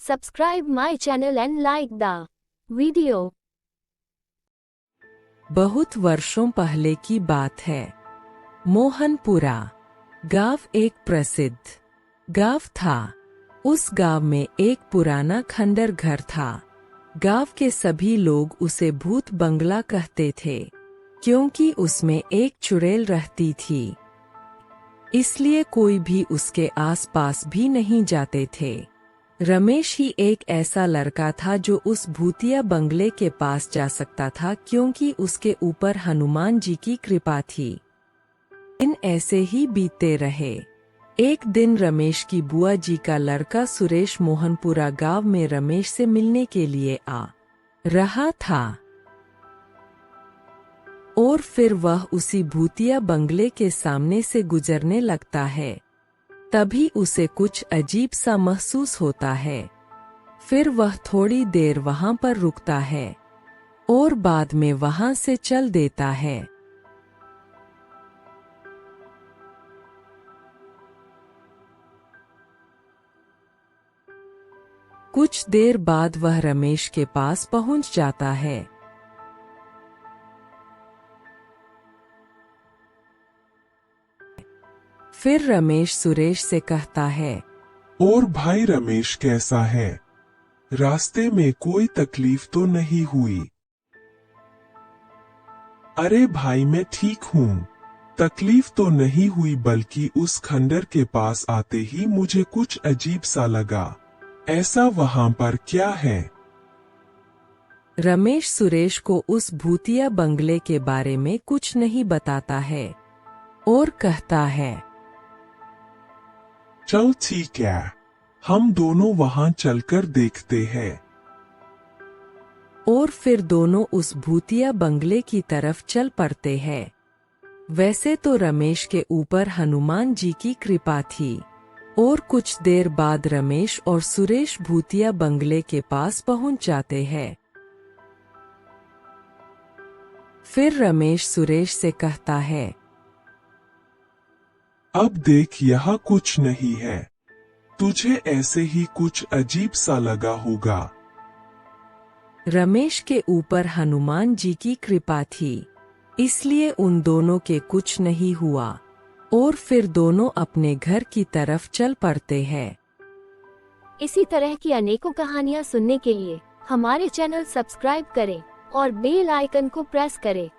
Subscribe my channel and like the video. बहुत वर्षों पहले की बात है। मोहनपुरा गांव एक प्रसिद्ध गांव था। उस गांव में एक पुराना खंडर घर था। गांव के सभी लोग उसे भूत बंगला कहते थे, क्योंकि उसमें एक चुड़ैल रहती थी। इसलिए कोई भी उसके आसपास भी नहीं जाते थे। रमेश ही एक ऐसा लड़का था जो उस भूतिया बंगले के पास जा सकता था, क्योंकि उसके ऊपर हनुमान जी की कृपा थी। दिन ऐसे ही बीतते रहे। एक दिन रमेश की बुआ जी का लड़का सुरेश मोहनपुरा गांव में रमेश से मिलने के लिए आ रहा था, और फिर वह उसी भूतिया बंगले के सामने से गुजरने लगता है। तभी उसे कुछ अजीब सा महसूस होता है। फिर वह थोड़ी देर वहां पर रुकता है और बाद में वहां से चल देता है। कुछ देर बाद वह रमेश के पास पहुंच जाता है। फिर रमेश सुरेश से कहता है, और भाई रमेश कैसा है? रास्ते में कोई तकलीफ तो नहीं हुई? अरे भाई मैं ठीक हूँ, तकलीफ तो नहीं हुई, बल्कि उस खंडर के पास आते ही मुझे कुछ अजीब सा लगा। ऐसा वहाँ पर क्या है? रमेश सुरेश को उस भूतिया बंगले के बारे में कुछ नहीं बताता है और कहता है, चल ठीक है, हम दोनों वहां चलकर देखते हैं। और फिर दोनों उस भूतिया बंगले की तरफ चल पड़ते हैं। वैसे तो रमेश के ऊपर हनुमान जी की कृपा थी, और कुछ देर बाद रमेश और सुरेश भूतिया बंगले के पास पहुंच जाते हैं। फिर रमेश सुरेश से कहता है, अब देख, यहाँ कुछ नहीं है, तुझे ऐसे ही कुछ अजीब सा लगा होगा। रमेश के ऊपर हनुमान जी की कृपा थी, इसलिए उन दोनों के कुछ नहीं हुआ, और फिर दोनों अपने घर की तरफ चल पड़ते हैं। इसी तरह की अनेकों कहानियाँ सुनने के लिए हमारे चैनल सब्सक्राइब करें और बेल आइकन को प्रेस करें।